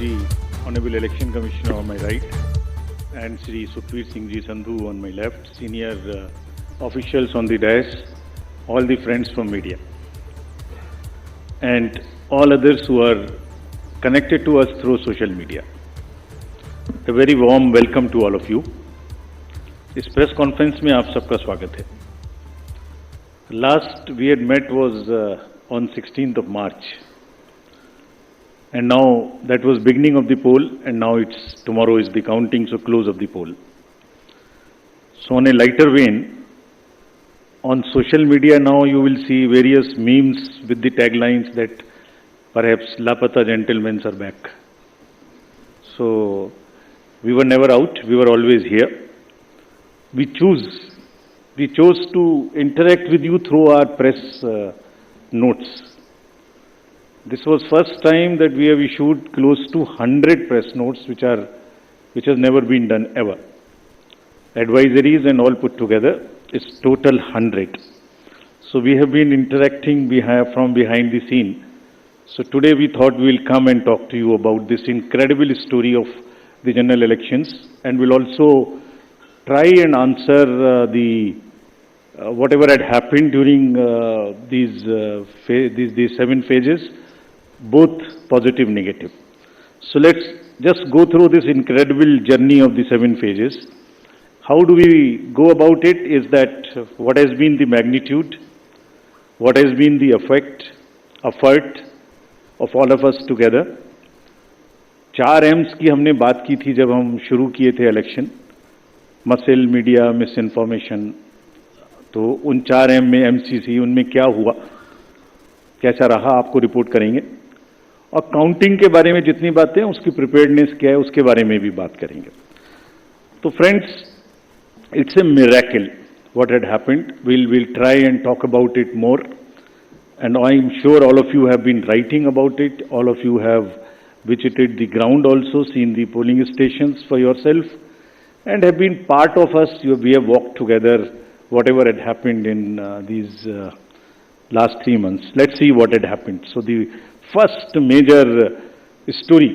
Ji, Honorable Election Commissioner on my right, and Shri Sukhveer Singh Ji Sandhu on my left, senior officials on the dais, all the friends from media, and all others who are connected to us through social media. A very warm welcome to all of you. इस press conference में आप सबका स्वागत है. Last we had met was on 16th of March, and now that was beginning of the poll, and now tomorrow is the counting, so close of the poll. So on a lighter vein, on social media now you will see various memes with the taglines that perhaps Lapata gentlemen are back. So we were never out, we were always here. We chose to interact with you through our press notes. This was first time that we have issued close to 100 press notes, which has never been done ever. Advisories and all put together is total 100. So we have been interacting from behind the scene. So today we thought we will come and talk to you about this incredible story of the general elections, and we'll also try and answer whatever had happened during these 7 phases, both positive, negative. So let's just go through this incredible journey of the 7 phases. How do we go about it is that what has been the magnitude, what has been the effort of all of us together. 4 M's की हमने बात की थी जब हम शुरू किए थे election, muscle, media, miss information. तो उन 4 M में MCC, उनमें क्या हुआ, कैसा रहा, आपको रिपोर्ट करेंगे. और काउंटिंग के बारे में जितनी बातें, उसकी प्रिपेयर्डनेस क्या है, उसके बारे में भी बात करेंगे. तो friends, it's a miracle what had happened. we'll try and talk about it more, and I'm sure all of you have been writing about it. All of you have visited the ground also, seen the polling stations for yourself, and have been part of us. We have walked together, whatever had happened in these last 3 months. Let's see what had happened. So the first major story,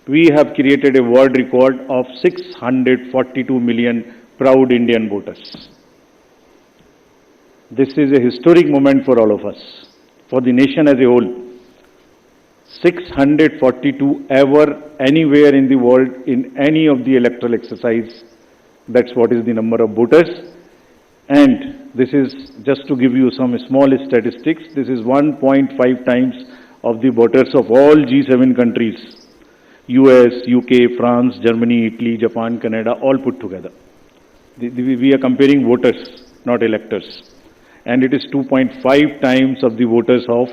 we have created a world record of 642 million proud Indian voters. This is a historic moment for all of us, for the nation as a whole. 642 ever anywhere in the world in any of the electoral exercise. That's what is the number of voters. And this is just to give you some small statistics. This is 1.5 times of the voters of all G7 countries. US, UK, France, Germany, Italy, Japan, Canada, all put together. We are comparing voters, not electors. And it is 2.5 times of the voters of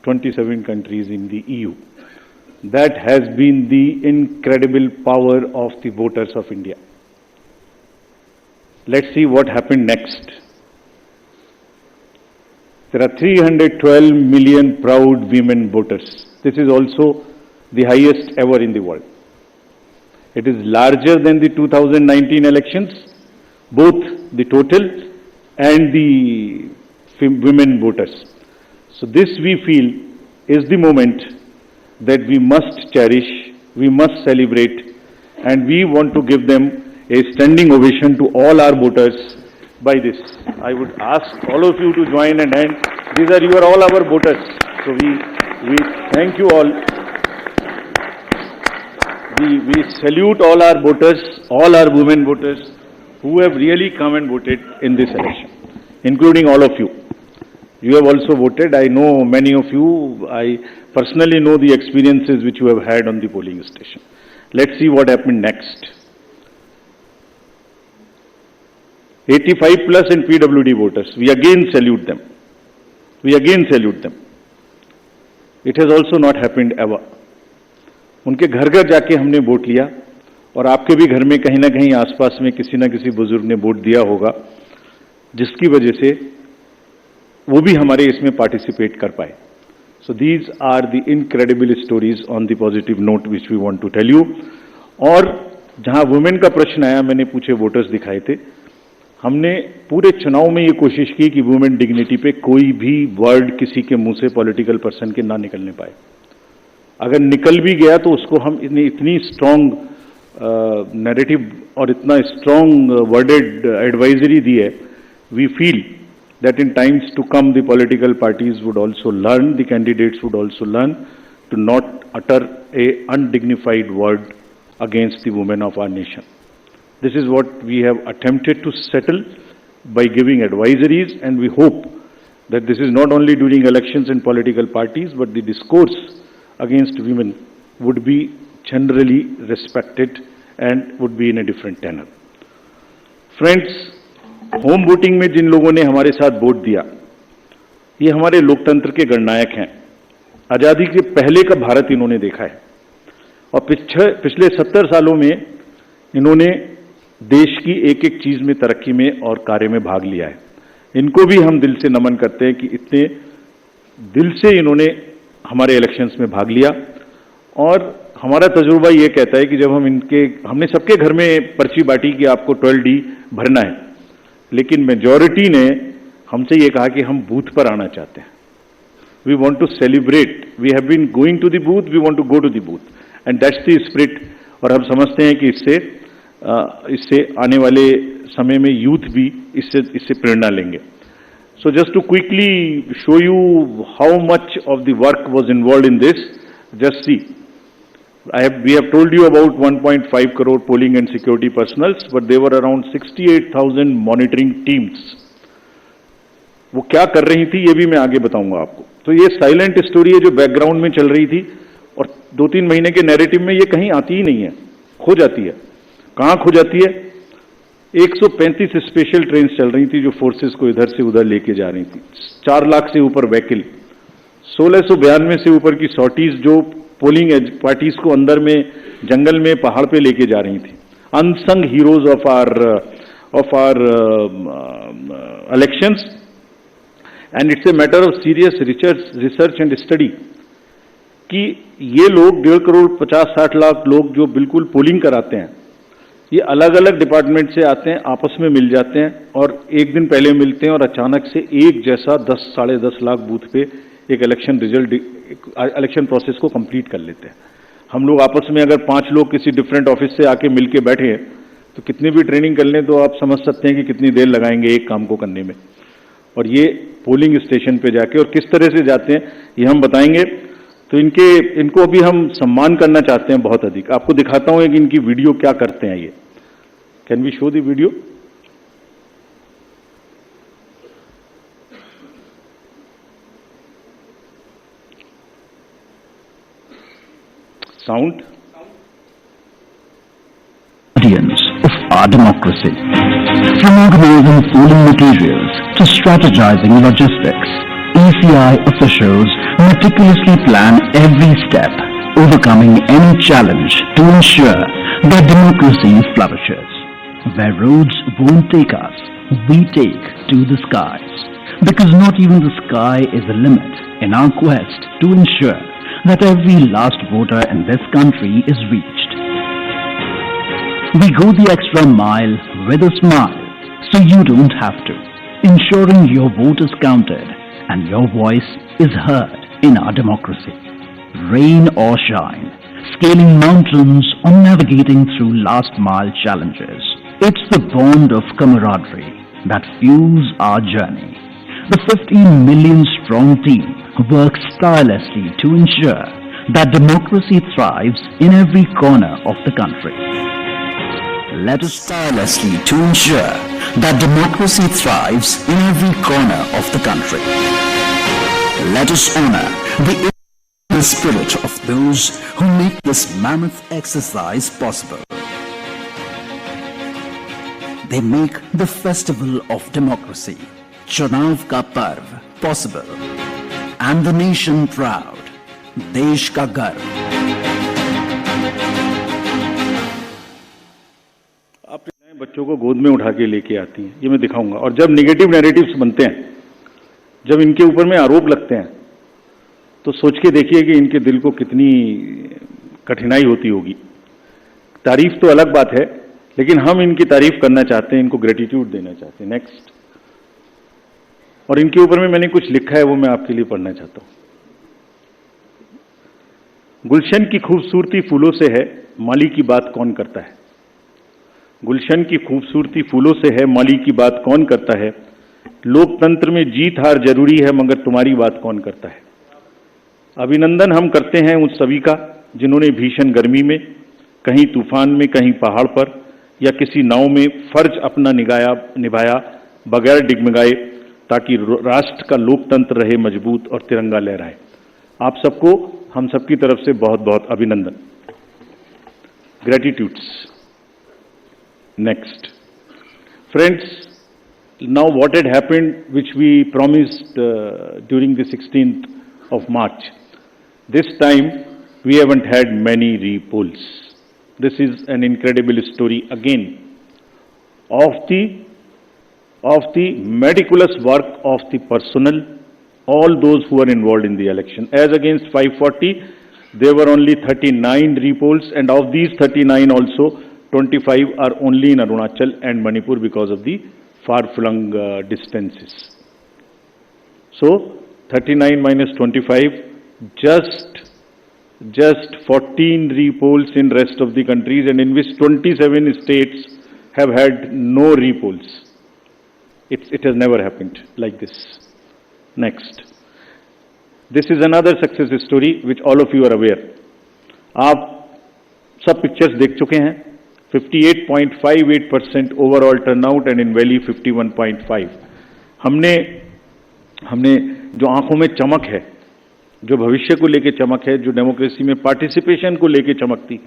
27 countries in the EU. That has been the incredible power of the voters of India. Let's see what happened next. There are 312 million proud women voters. This is also the highest ever in the world. It is larger than the 2019 elections, both the total and the women voters. So this, we feel, is the moment that we must cherish, we must celebrate, and we want to give them a standing ovation to all our voters by this. I would ask all of you to join and hand. These are all our voters. So we thank you all. We salute all our voters, all our women voters who have really come and voted in this election, including all of you. You have also voted. I know many of you. I personally know the experiences which you have had on the polling station. Let's see what happened next. 85 plus in PWD voters. We again salute them. It has also not happened ever. उनके घर घर जाके हमने vote लिया, और आपके भी घर में कहीं ना कहीं आसपास में किसी ना किसी बुजुर्ग ने वोट दिया होगा, जिसकी वजह से वो भी हमारे इसमें पार्टिसिपेट कर पाए. So these are the incredible stories on the positive note which we want to tell you. और जहां वुमेन का प्रश्न आया, मैंने पूछे वोटर्स दिखाए थे. हमने पूरे चुनाव में ये कोशिश की कि वुमेन डिग्निटी पे कोई भी वर्ड किसी के मुंह से पॉलिटिकल पर्सन के ना निकलने पाए. अगर निकल भी गया तो उसको हम इतनी स्ट्रॉन्ग नैरेटिव और इतना स्ट्रॉन्ग वर्डेड एडवाइजरी दी है, we feel that in times to come the political parties would also learn, the candidates would also learn to not utter a undignified word against the women of our nation. This is what we have attempted to settle by giving advisories, and we hope that this is not only during elections and political parties, but the discourse against women would be generally respected and would be in a different tenor. Friends, home voting में जिन लोगों ने हमारे साथ vote दिया, ये हमारे लोकतंत्र के गणनायक हैं। आजादी के पहले का भारत इन्होंने देखा है और पिछले 70 सालों में इन्होंने देश की एक एक चीज में तरक्की में और कार्य में भाग लिया है। इनको भी हम दिल से नमन करते हैं कि इतने दिल से इन्होंने हमारे इलेक्शंस में भाग लिया। और हमारा तजुर्बा ये कहता है कि जब हमने सबके घर में पर्ची बांटी कि आपको 12D भरना है, लेकिन मेजॉरिटी ने हमसे ये कहा कि हम बूथ पर आना चाहते हैं। We want to celebrate, we have been going to the booth, we want to go to the booth, and that's the spirit. और हम समझते हैं कि इससे आने वाले समय में यूथ भी इससे प्रेरणा लेंगे। So just to quickly show you how much of the work was involved in this, just see, we have told you about 1.5 crore polling and security personals, but there were around 68,000 monitoring teams. वो क्या कर रही थी ये भी मैं आगे बताऊंगा आपको। तो ये साइलेंट स्टोरी है जो बैकग्राउंड में चल रही थी और 2-3 महीने के नैरेटिव में ये कहीं आती ही नहीं है, खो जाती है। कहां खो जाती है? 135 स्पेशल ट्रेन चल रही थी जो फोर्सेस को इधर से उधर लेके जा रही थी। 4 लाख से ऊपर व्हीकल, 1692 से ऊपर की सॉर्टीज जो पोलिंग पार्टीज को अंदर में जंगल में पहाड़ पे लेके जा रही थी। Unsung heroes of our elections, and it's a matter of serious research and study कि ये लोग 1.5 करोड़ 50-60 लाख लोग जो बिल्कुल पोलिंग कराते हैं, ये अलग अलग डिपार्टमेंट से आते हैं, आपस में मिल जाते हैं और एक दिन पहले मिलते हैं और अचानक से एक जैसा 10-10.5 लाख बूथ पे एक इलेक्शन प्रोसेस को कंप्लीट कर लेते हैं। हम लोग आपस में अगर 5 लोग किसी डिफरेंट ऑफिस से आके मिलके बैठे हैं तो कितनी भी ट्रेनिंग कर लें तो आप समझ सकते हैं कि कितनी देर लगाएंगे एक काम को करने में। और ये पोलिंग स्टेशन पे जाके और किस तरह से जाते हैं ये हम बताएंगे। तो इनको अभी हम सम्मान करना चाहते हैं बहुत अधिक। आपको दिखाता हूं कि इनकी वीडियो क्या करते हैं ये। Can we show the video? Sound? Of our democracy. From organizing polling materials to strategizing logistics, ECI officials meticulously plan every step, overcoming any challenge to ensure that democracy flourishes. Where roads won't take us, we take to the skies. Because not even the sky is the limit in our quest to ensure that every last voter in this country is reached. We go the extra mile with a smile, so you don't have to, ensuring your vote is counted and your voice is heard in our democracy. Rain or shine, scaling mountains or navigating through last mile challenges, it's the bond of camaraderie that fuels our journey. The 15 million strong team works tirelessly to ensure that democracy thrives in every corner of the country. Let us tirelessly to ensure that democracy thrives in every corner of the country. Let us honor the spirit of those who make this mammoth exercise possible. They make the festival of democracy, Chunav ka Parv, possible. And the nation proud, Desh ka garv. आप नए बच्चों को गोद में उठा के लेके आती हैं, ये मैं दिखाऊंगा। और जब निगेटिव नैरेटिव्स बनते हैं, जब इनके ऊपर में आरोप लगते हैं, तो सोच के देखिए कि इनके दिल को कितनी कठिनाई होती होगी। तारीफ तो अलग बात है, लेकिन हम इनकी तारीफ करना चाहते हैं, इनको ग्रेटिट्यूड देना चाहते हैं। नेक्स्ट। और इनके ऊपर में मैंने कुछ लिखा है, वो मैं आपके लिए पढ़ना चाहता हूं। गुलशन की खूबसूरती फूलों से है, माली की बात कौन करता है। गुलशन की खूबसूरती फूलों से है, माली की बात कौन करता है। लोकतंत्र में जीत हार जरूरी है, मगर तुम्हारी बात कौन करता है। अभिनंदन हम करते हैं उन सभी का जिन्होंने भीषण गर्मी में, कहीं तूफान में, कहीं पहाड़ पर या किसी नाव में फर्ज अपना निभाया बगैर डिगमगाए, ताकि राष्ट्र का लोकतंत्र रहे मजबूत और तिरंगा लहराए। आप सबको हम सबकी तरफ से बहुत बहुत अभिनंदन। Gratitudes. Next friends, now what had happened, which we promised during the 16th of March, this time we haven't had many repolls. This is an incredible story again of the meticulous work of the personnel, all those who are involved in the election. As against 540, there were only 39 repolls, and of these 39 also 25 are only in Arunachal and Manipur because of the far-flung distances. So 39 minus 25, just 14 repolls in rest of the countries, and in which 27 states have had no repolls. It has never happened like this. Next, this is another success story which all of you are aware. आप सब pictures देख चुके हैं। 58.58% overall turnout and in valley 51.5। हमने जो आंखों में चमक है, जो भविष्य को लेके चमक है, जो डेमोक्रेसी में पार्टिसिपेशन को लेके चमक थी,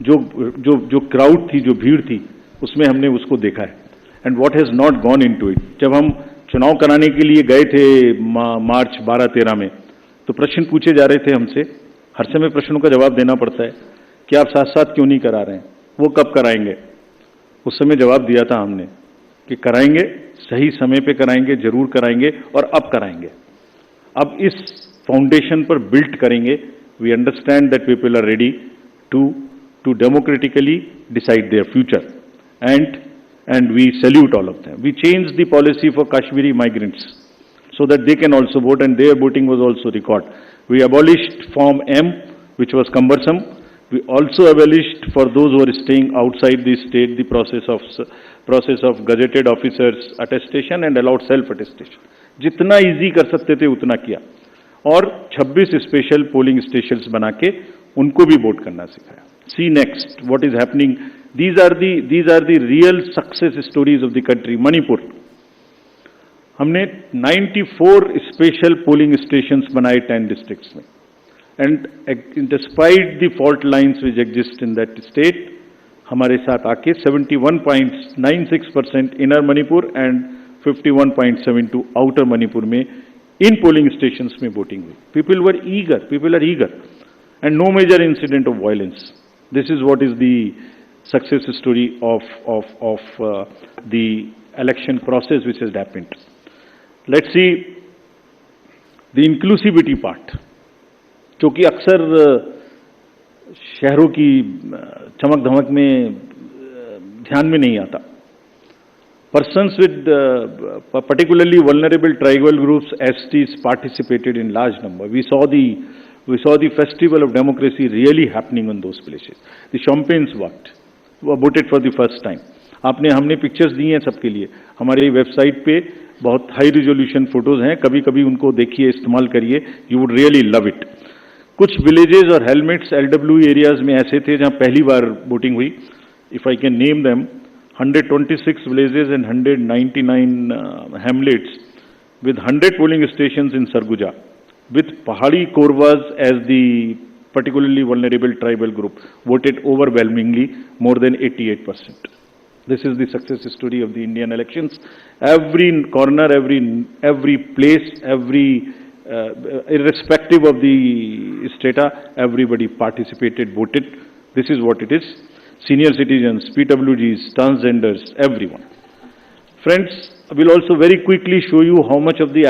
जो क्राउड थी, जो भीड़ थी, उसमें हमने उसको देखा है। And what has not gone into it. जब हम चुनाव कराने के लिए गए थे मार्च 12-13 में, तो प्रश्न पूछे जा रहे थे हमसे। हर समय प्रश्नों का जवाब देना पड़ता है कि आप साथ साथ क्यों नहीं करा रहे हैं, वो कब कराएंगे। उस समय जवाब दिया था हमने कि कराएंगे, सही समय पे कराएंगे, जरूर कराएंगे और अब कराएंगे। अब इस फाउंडेशन पर बिल्ड करेंगे। We understand that people are ready to democratically decide their future, and we salute all of them. We changed the policy for Kashmiri migrants so that they can also vote, and their voting was also recorded. We abolished Form M, which was cumbersome. We also abolished for those who are staying outside the state the process of gazetted officers attestation and allowed self attestation. जितना easy कर सकते थे उतना किया, और 26 special polling stations बना के उनको भी वोट करना सिखाया। See next what is happening. These are the real success stories of the country. Manipur, हमने 94 स्पेशल पोलिंग स्टेशंस बनाए 10 डिस्ट्रिक्ट्स में, and despite the fault lines which exist in that state, हमारे साथ आके 71.96% inner Manipur and 51.72 outer Manipur में in polling stations में वोटिंग हुई। People are eager and no major incident of violence. This is what is the success story of the election process which has happened. Let's see the inclusivity part, जो कि अक्सर शहरों की चमक धमक में ध्यान में नहीं आता। Persons with particularly vulnerable tribal groups, STs, participated in large number. We saw the festival of democracy really happening on those places. The champagnes voted for the first time. हमने पिक्चर्स दी हैं सबके लिए। हमारे वेबसाइट पे बहुत high resolution photos हैं, कभी कभी उनको देखिए, इस्तेमाल करिए, you would really love it. कुछ विलेजेस और हेलमेट्स LW एरियाज में ऐसे थे जहां पहली बार वोटिंग हुई। If I can name them, 126 villages and 199 hamlets with 100 polling stations in Sarguja, with Pahadi Korwas as the particularly vulnerable tribal group, voted overwhelmingly, more than 88%. This is the success story of the Indian elections. Every corner, every place, irrespective of the strata, everybody participated, voted. This is what it is. Senior citizens, PWGs, transgenders, everyone. Friends, I will also very quickly show you how much of the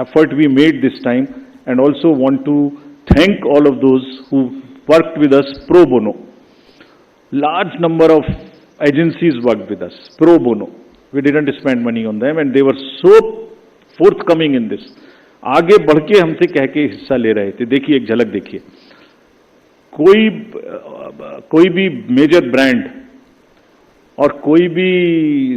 effort we made this time, and also want to thank all of those who worked with us pro bono. Large number of agencies worked with us pro bono. We didn't spend money on them, and they were so forthcoming in this. आगे बढ़ के हमसे कह के हिस्सा ले रहे थे। देखिए, एक झलक देखिए। कोई भी मेजर ब्रांड और कोई भी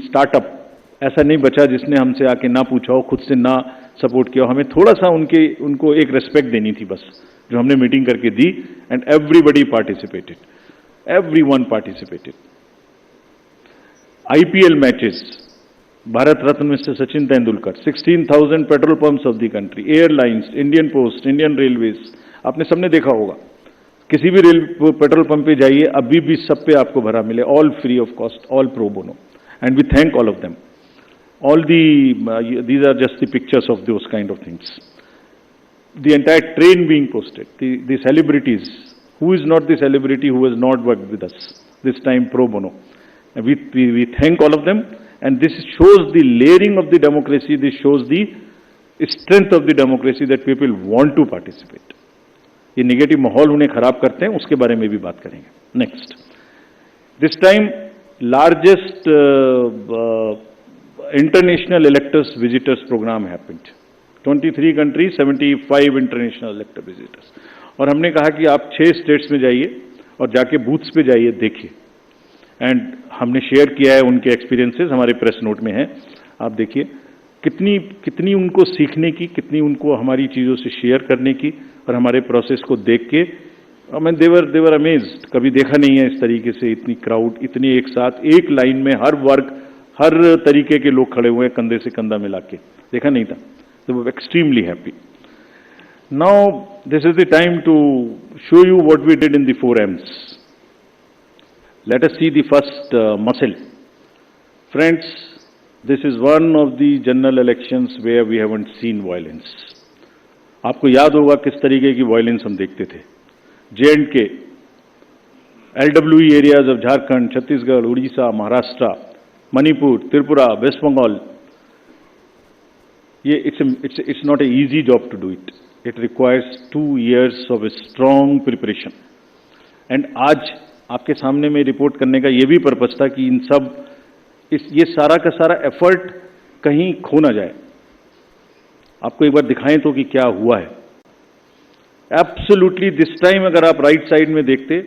स्टार्टअप ऐसा नहीं बचा जिसने हमसे आके ना पूछा हो, खुद से ना सपोर्ट किया हो। हमें थोड़ा सा उनको एक रेस्पेक्ट देनी थी बस, जो हमने मीटिंग करके दी, and everybody participated, everyone participated. IPL matches, Bharat Ratna mister Sachin Tendulkar, 16,000 petrol pumps of the country, airlines, Indian Post, Indian Railways, आपने सबने देखा होगा। किसी भी पेट्रोल पंप पे जाइए, अभी भी सब पे आपको भरा मिले, all free of cost, all pro bono, and we thank all of them. All these are just the pictures of those kind of things. The entire train being posted, the celebrities, who is not the celebrity who has not worked with us, this time pro bono. And we thank all of them, and this shows the layering of the democracy, this shows the strength of the democracy that people want to participate. ये negative माहौल उन्हें खराब करते हैं, उसके बारे में भी बात करेंगे। Next, this time largest international electors visitors program happened. 23 countries, 75 international elector visitors. और हमने कहा कि आप 6 स्टेट्स में जाइए और जाके बूथ्स पे जाइए, देखिए। एंड हमने शेयर किया है उनके एक्सपीरियंसेस, हमारे प्रेस नोट में है, आप देखिए कितनी उनको सीखने की, कितनी उनको हमारी चीज़ों से शेयर करने की, और हमारे प्रोसेस को देख के देवर अमेज्ड। कभी देखा नहीं है इस तरीके से इतनी क्राउड, इतनी एक साथ एक लाइन में हर वर्ग, हर तरीके के लोग खड़े हुए हैं, कंधे से कंधा मिला के, देखा नहीं था। They were extremely happy. Now this is the time to show you what we did in the 4 M's. Let us see the first muscle. Friends, this is one of the general elections where we haven't seen violence. आपको याद होगा किस तरीके की violence हम देखते थे। J&K, LWE areas of Jharkhand, Chhattisgarh, Orissa, Maharashtra, Manipur, Tripura, West Bengal, ये it's not a easy job to do it. It requires 2 years of a strong preparation. And आज आपके सामने में रिपोर्ट करने का ये भी पर्पस था कि इन सब ये सारा का सारा एफर्ट कहीं खो ना जाए. आपको एक बार दिखाएं तो कि क्या हुआ है. एब्सोल्युटली दिस टाइम अगर आप राइट साइड में देखते